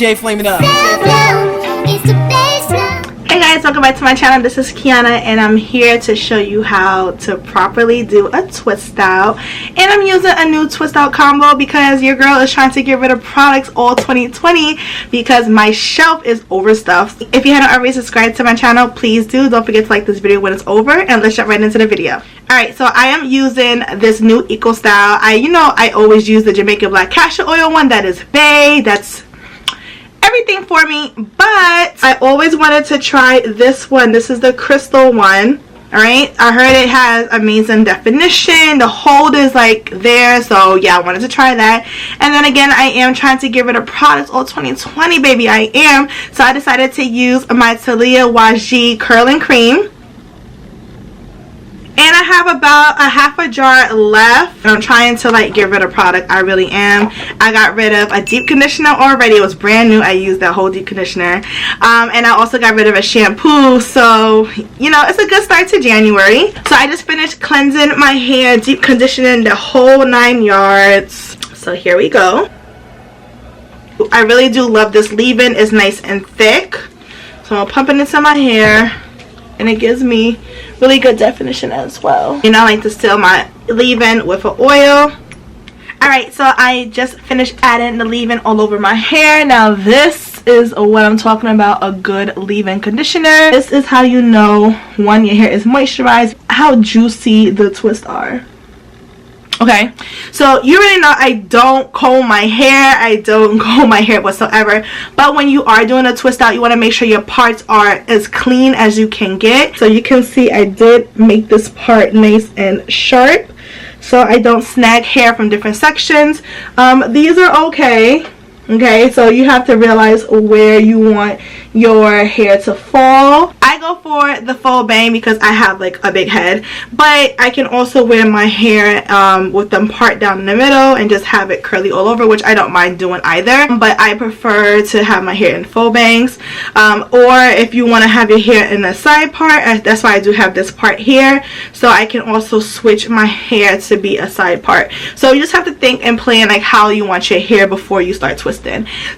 DJ Flame It Up. Hey guys, welcome back to my channel. This is Kiana and I'm here to show you how to properly do a twist style. And I'm using a new twist out combo because your girl is trying to get rid of products all 2020 because my shelf is overstuffed. If you haven't already subscribed to my channel, please do. Don't forget to like this video when it's over, and let's jump right into the video. Alright, so I am using this new EcoStyle. I always use the Jamaican Black Castor Oil one. That is bae. That's everything for me, but I always wanted to try this one. This is the crystal one. Alright, I heard it has amazing definition. The hold is like there, so yeah, I wanted to try that. And then again, I am trying to get rid of products all 2020, baby. I am. So I decided to use my Talijah Waajid curling cream. And I have about a half a jar left. And I'm trying to get rid of product. I really am. I got rid of a deep conditioner already. It was brand new. I used that whole deep conditioner. And I also got rid of a shampoo. So, it's a good start to January. So I just finished cleansing my hair, deep conditioning the whole 9 yards. So here we go. I really do love this leave-in. It's nice and thick. So I'm pumping it into my hair. And it gives me really good definition as well. I like to seal my leave-in with an oil. Alright, so I just finished adding the leave-in all over my hair. Now this is what I'm talking about, a good leave-in conditioner. This is how you know, one, your hair is moisturized, how juicy the twists are. Okay, so you already know I don't comb my hair. I don't comb my hair whatsoever. But when you are doing a twist out, you want to make sure your parts are as clean as you can get. So you can see I did make this part nice and sharp, so I don't snag hair from different sections. These are okay. Okay, so you have to realize where you want your hair to fall. I go for the full bang because I have a big head, but I can also wear my hair with them part down in the middle and just have it curly all over, which I don't mind doing either, but I prefer to have my hair in full bangs. Or if you want to have your hair in the side part, that's why I do have this part here, so I can also switch my hair to be a side part. So you just have to think and plan how you want your hair before you start twisting.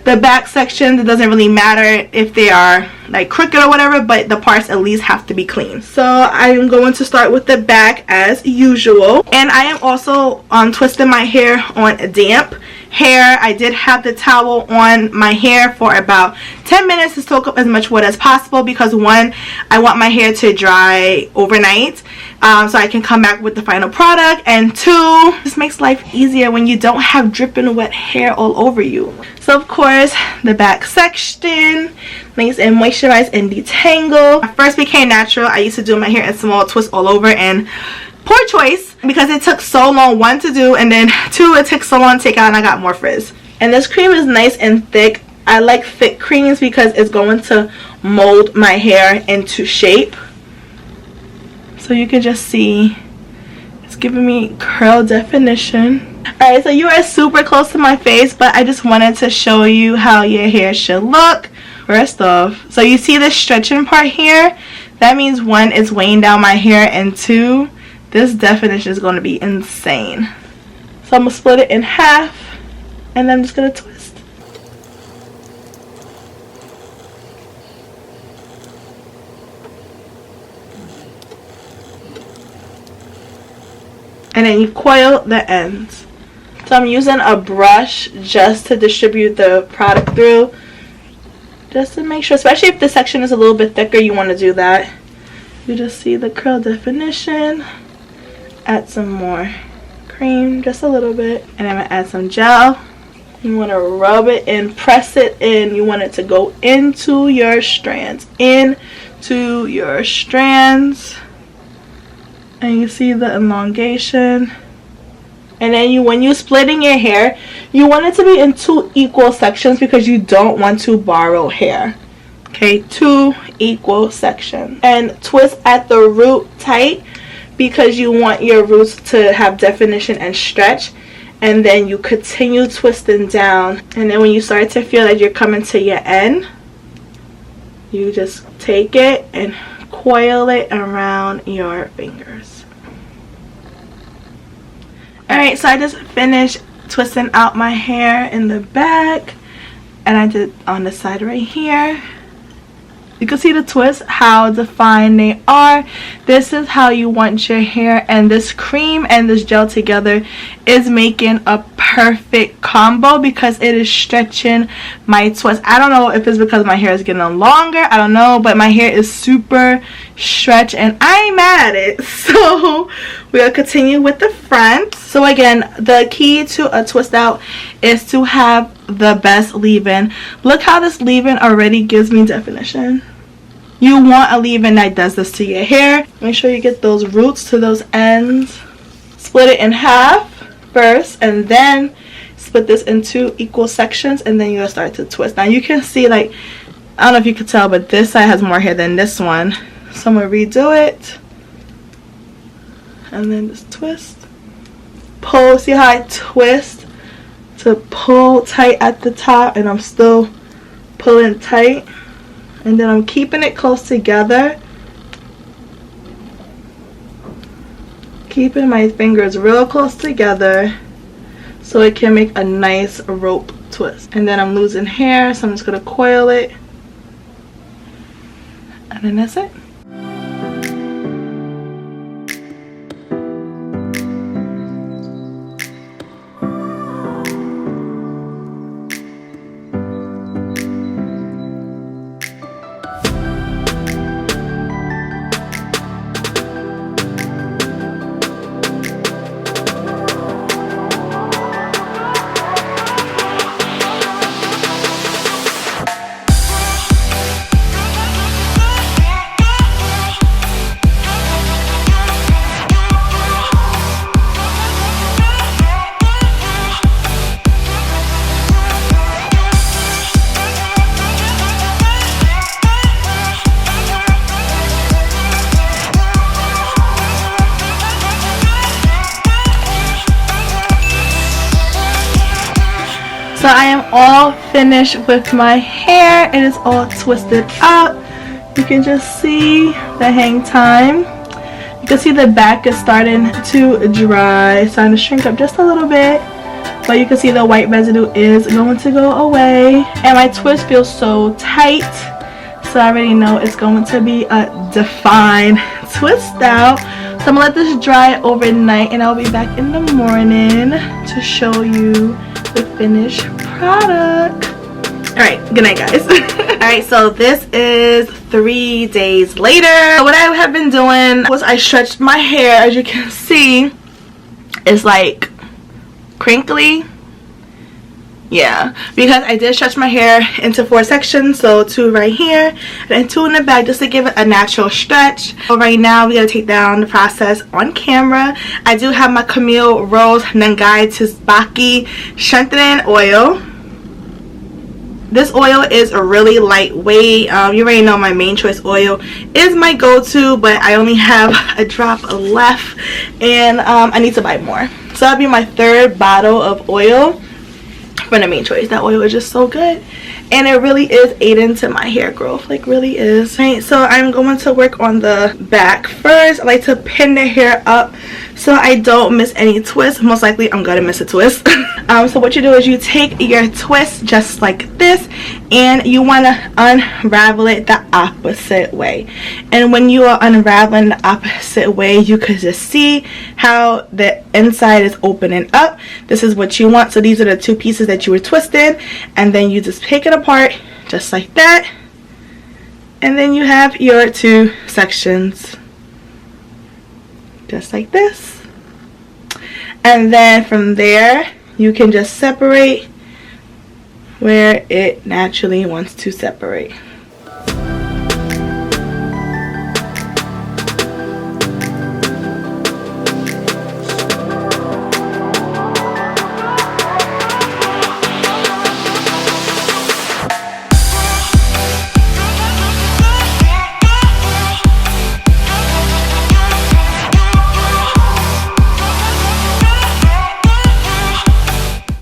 The back section, it doesn't really matter if they are crooked or whatever, but the parts at least have to be clean. So I am going to start with the back as usual, and I am also twisting my hair on damp hair. I did have the towel on my hair for about 10 minutes to soak up as much water as possible because one, I want my hair to dry overnight so I can come back with the final product, and two, this makes life easier when you don't have dripping wet hair all over you. So of course, the back section, nice and moisturized and detangle. I first became natural. I used to do my hair in small twists all over, and poor choice because it took so long, one, to do, and then two, it took so long to take out and I got more frizz. And this cream is nice and thick. I like thick creams because it's going to mold my hair into shape. So you can just see it's giving me curl definition. Alright, so you are super close to my face, but I just wanted to show you how your hair should look. First off, so you see this stretching part here? That means one, it's weighing down my hair, and two, this definition is going to be insane. So I'm going to split it in half, and then I'm just going to twist. And then you coil the ends. So I'm using a brush just to distribute the product through, just to make sure, especially if the section is a little bit thicker, you want to do that. You just see the curl definition. Add some more cream, just a little bit, and I'm going to add some gel. You want to rub it and press it in. You want it to go into your strands, and you see the elongation. And then when you're splitting your hair, you want it to be in 2 equal sections because you don't want to borrow hair. Okay, 2 equal sections. And twist at the root tight because you want your roots to have definition and stretch. And then you continue twisting down, and then when you start to feel like you're coming to your end, you just take it and coil it around your fingers. Alright, so I just finished twisting out my hair in the back. and I did on the side right here. You can see the twists, how defined they are. This is how you want your hair, and this cream and this gel together is making a perfect combo because it is stretching my twists. I don't know if it's because my hair is getting longer, I don't know, but my hair is super stretched and I ain't mad at it. So we'll continue with the front. So again, the key to a twist out is to have the best leave-in. Look how this leave-in already gives me definition. You want a leave-in that does this to your hair. Make sure you get those roots to those ends. Split it in half first, and then split this into equal sections, and then you'll start to twist. Now you can see, like, I don't know if you can tell, but this side has more hair than this one. So I'm gonna redo it. And then just twist. Pull. See how I twist to pull tight at the top, and I'm still pulling tight. And then I'm keeping it close together. Keeping my fingers real close together so it can make a nice rope twist. And then I'm losing hair, so I'm just going to coil it. And then that's it. So I am all finished with my hair. It is all twisted up. You can just see the hang time. You can see the back is starting to dry, starting to shrink up just a little bit. But you can see the white residue is going to go away. And my twist feels so tight. So I already know it's going to be a defined twist out. So I'm going to let this dry overnight, and I'll be back in the morning to show you the finished product. Alright, good night guys. Alright, so this is 3 days later. What I have been doing was I stretched my hair. As you can see, it's like crinkly. Yeah, because I did stretch my hair into 4 sections, so 2 right here and then 2 in the back, just to give it a natural stretch. So right now we gotta take down the process on camera. I do have my Camille Rose Nangai Tsubaki strengthening oil. This oil is a really lightweight. You already know my main choice oil is my go-to, but I only have a drop left, and I need to buy more. So that'll be my 3rd bottle of oil from the main choice. That oil is just so good, and it really is aiding to my hair growth, like really is. Right, so I'm going to work on the back first. I like to pin the hair up so I don't miss any twists. Most likely I'm gonna miss a twist. So what you do is you take your twist just like this, and you want to unravel it the opposite way. And when you are unraveling the opposite way, you could just see how the inside is opening up. This is what you want. So these are the 2 pieces that you were twisting, and then you just pick it apart just like that, and then you have your 2 sections just like this. And then from there you can just separate where it naturally wants to separate.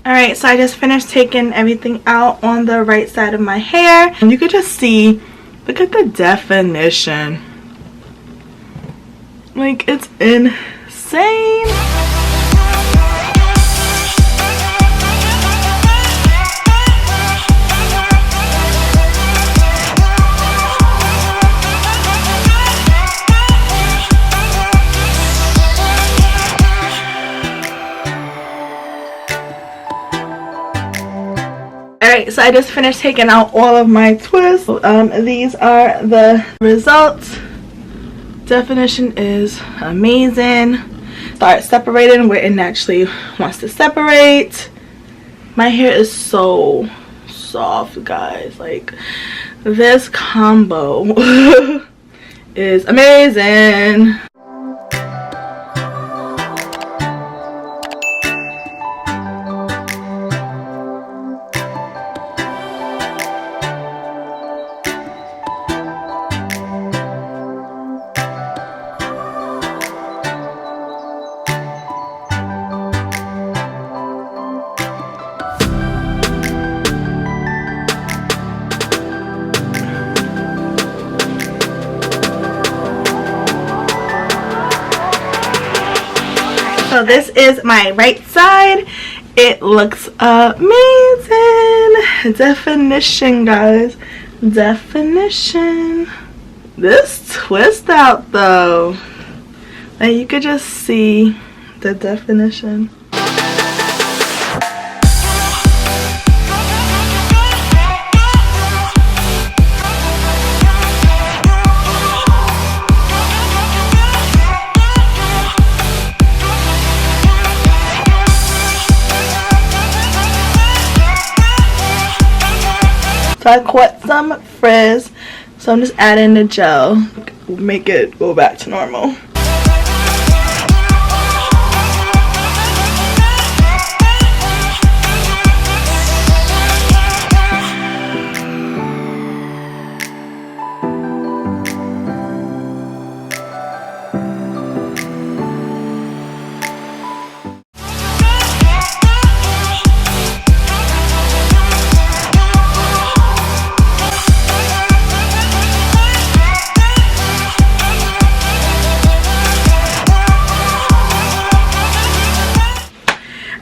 Alright, so I just finished taking everything out on the right side of my hair, and you could just see, look at the definition. Like, it's insane. Alright, so I just finished taking out all of my twists. These are the results. Definition is amazing. Start separating where it naturally wants to separate. My hair is so soft, guys. Like, this combo is amazing. So this is my right side. It looks amazing. Definition, guys. Definition. This twist out though. And you could just see the definition. So I caught some frizz, so I'm just adding the gel, make it go back to normal.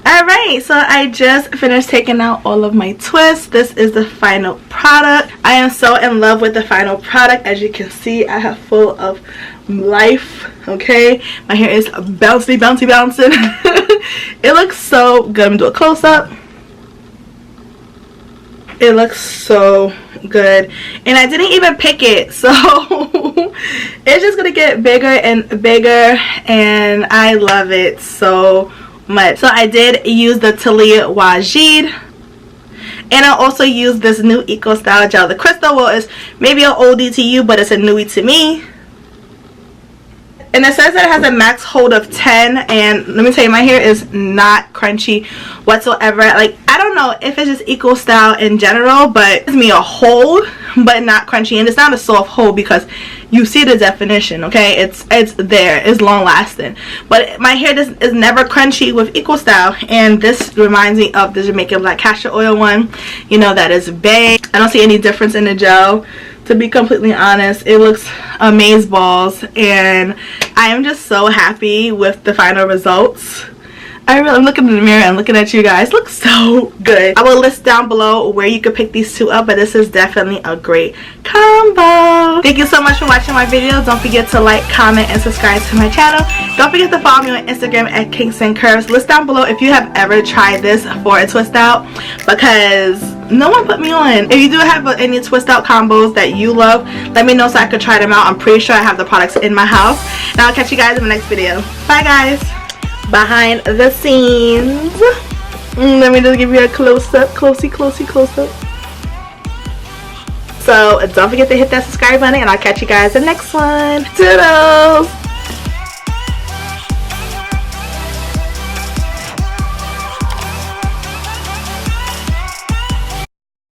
Alright, so I just finished taking out all of my twists. This is the final product. I am so in love with the final product. As you can see, I have full of life. Okay, my hair is bouncy, bouncy, bouncing. It looks so good. I'm gonna do a close-up. It looks so good, and I didn't even pick it, so it's just gonna get bigger and bigger, and I love it so much. So I did use the Talijah Waajid, and I also used this new EcoStyle gel. The crystal, well, is maybe an oldie to you, but it's a newie to me. And it says that it has a max hold of 10, and let me tell you, my hair is not crunchy whatsoever. Like, I don't know if it's just EcoStyle in general, but it gives me a hold but not crunchy, and it's not a soft hold because you see the definition. Okay, it's there, it's long lasting, but my hair is never crunchy with EcoStyle, and this reminds me of the Jamaican black castor oil one, you know, that is bae. I don't see any difference in the gel, to be completely honest. It looks amazeballs, and I am just so happy with the final results. I'm looking in the mirror and looking at you guys. Looks so good. I will list down below where you could pick these two up, but this is definitely a great combo. Thank you so much for watching my video. Don't forget to like, comment, and subscribe to my channel. Don't forget to follow me on Instagram at Kingston Curves. List down below if you have ever tried this for a twist out, because no one put me on. If you do have any twist out combos that you love, let me know so I could try them out. I'm pretty sure I have the products in my house. And I'll catch you guys in the next video. Bye, guys. Behind the scenes. Let me just give you a close-up, close-up. So don't forget to hit that subscribe button, and I'll catch you guys in the next one. Toodles!